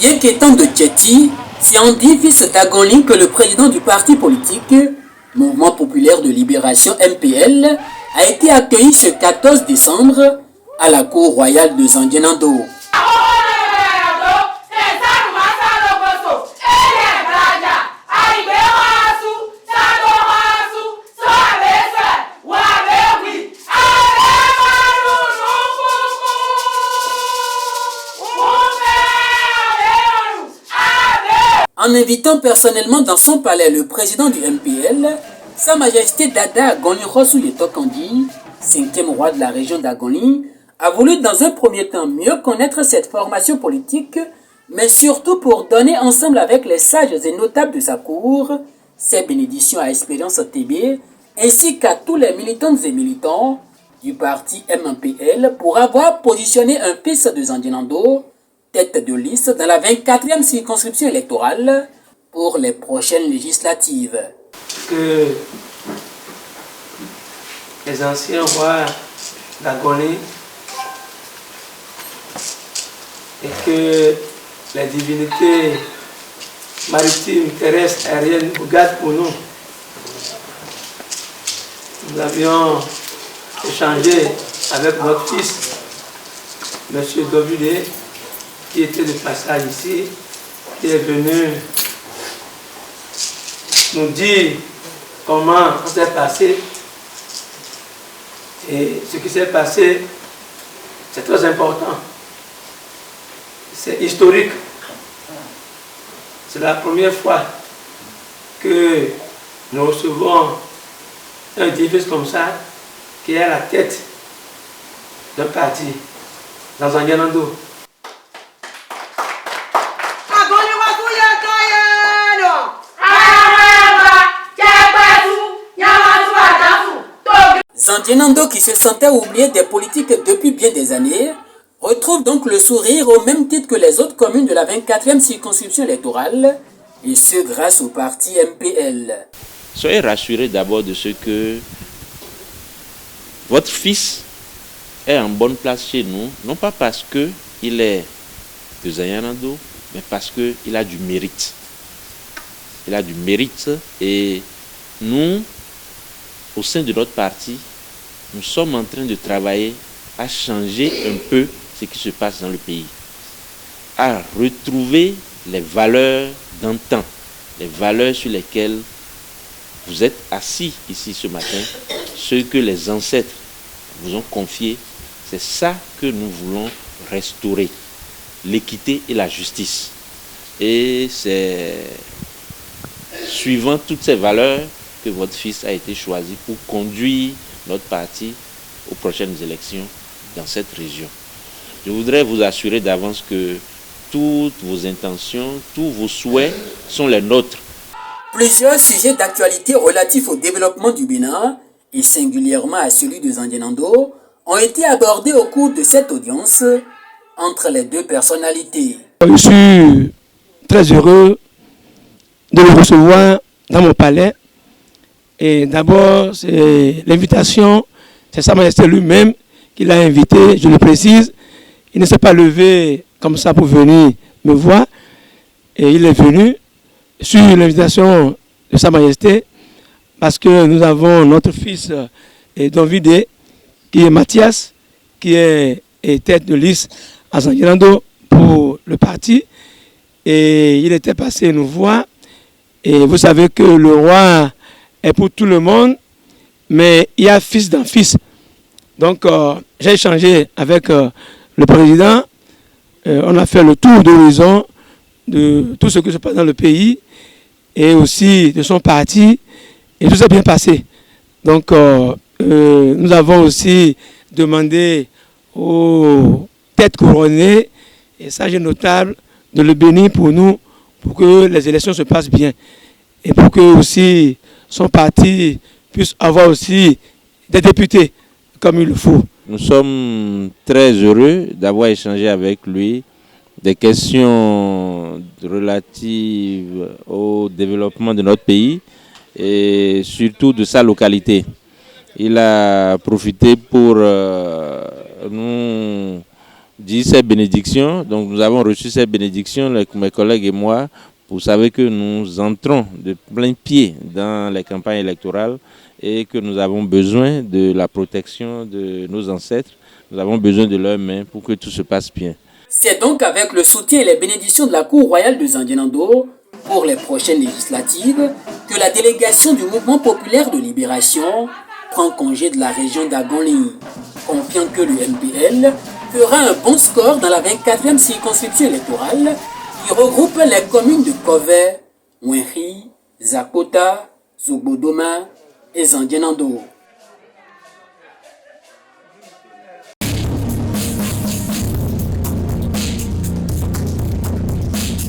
Bien qu'étant de Tchéti, c'est Andy, fils d'Agoni, que le président du parti politique, Mouvement Populaire de Libération MPL, a été accueilli ce 14 décembre à la cour royale de Zandjenando. En invitant personnellement dans son palais le président du MPL, Sa Majesté Dada Agoni Rossouye Tokandi, 5e roi de la région d'Agoni, a voulu dans un premier temps mieux connaître cette formation politique, mais surtout pour donner ensemble avec les sages et notables de sa cour ses bénédictions à Espérance TB, ainsi qu'à tous les militantes et militants du parti MPL pour avoir positionné un fils de Zandjenando tête de liste dans la 24e circonscription électorale pour les prochaines législatives. Que les anciens rois d'Agoni et que les divinités maritimes, terrestres, aériennes vous gardent pour nous. Nous avions échangé avec notre fils, M. Dovudé, qui était de passage ici, qui est venu nous dire comment on s'est passé. Et ce qui s'est passé, c'est très important. C'est historique. C'est la première fois que nous recevons un individu comme ça, qui est à la tête d'un parti dans Zandjenando. Zandjenando, qui se sentait oublié des politiques depuis bien des années, retrouve donc le sourire au même titre que les autres communes de la 24e circonscription électorale, et ce grâce au parti MPL. Soyez rassurés d'abord de ce que votre fils est en bonne place chez nous, non pas parce qu'il est de Zandjenando, mais parce qu'il a du mérite. Il a du mérite et nous, au sein de notre parti, nous sommes en train de travailler à changer un peu ce qui se passe dans le pays, à retrouver les valeurs d'antan, les valeurs sur lesquelles vous êtes assis ici ce matin, ce que les ancêtres vous ont confié, c'est ça que nous voulons restaurer, l'équité et la justice. Et c'est suivant toutes ces valeurs que votre fils a été choisi pour conduire notre parti aux prochaines élections dans cette région. Je voudrais vous assurer d'avance que toutes vos intentions, tous vos souhaits sont les nôtres. Plusieurs sujets d'actualité relatifs au développement du Bénin, et singulièrement à celui de Zandjenando, ont été abordés au cours de cette audience entre les deux personnalités. Je suis très heureux de le recevoir dans mon palais. Et d'abord, c'est l'invitation, c'est Sa Majesté lui-même qui l'a invité, je le précise. Il ne s'est pas levé comme ça pour venir me voir. Et il est venu sur l'invitation de Sa Majesté parce que nous avons notre fils Dovudé, qui est Mathias, qui est tête de liste à Zandjenando pour le parti. Et il était passé nous voir. Et vous savez que le roi est pour tout le monde, mais il y a fils d'un fils. Donc, j'ai échangé avec le président. On a fait le tour d'horizon de tout ce qui se passe dans le pays et aussi de son parti. Et tout s'est bien passé. Donc, nous avons aussi demandé aux têtes couronnées et sages notables de le bénir pour nous, pour que les élections se passent bien. Et pour que aussi son parti puisse avoir aussi des députés comme il le faut. Nous sommes très heureux d'avoir échangé avec lui des questions relatives au développement de notre pays et surtout de sa localité. Il a profité pour nous dit ces bénédictions. Donc nous avons reçu ces bénédictions, mes collègues et moi. Vous savez que nous entrons de plein pied dans les campagnes électorales et que nous avons besoin de la protection de nos ancêtres. Nous avons besoin de leurs mains pour que tout se passe bien. C'est donc avec le soutien et les bénédictions de la Cour royale de Zandjenando pour les prochaines législatives que la délégation du Mouvement populaire de libération prend congé de la région d'Agoni, confiant que le MPL fera un bon score dans la 24e circonscription électorale qui regroupe les communes de Kové, Mwenri, Zakota, Zogbodoma et Zandjenando.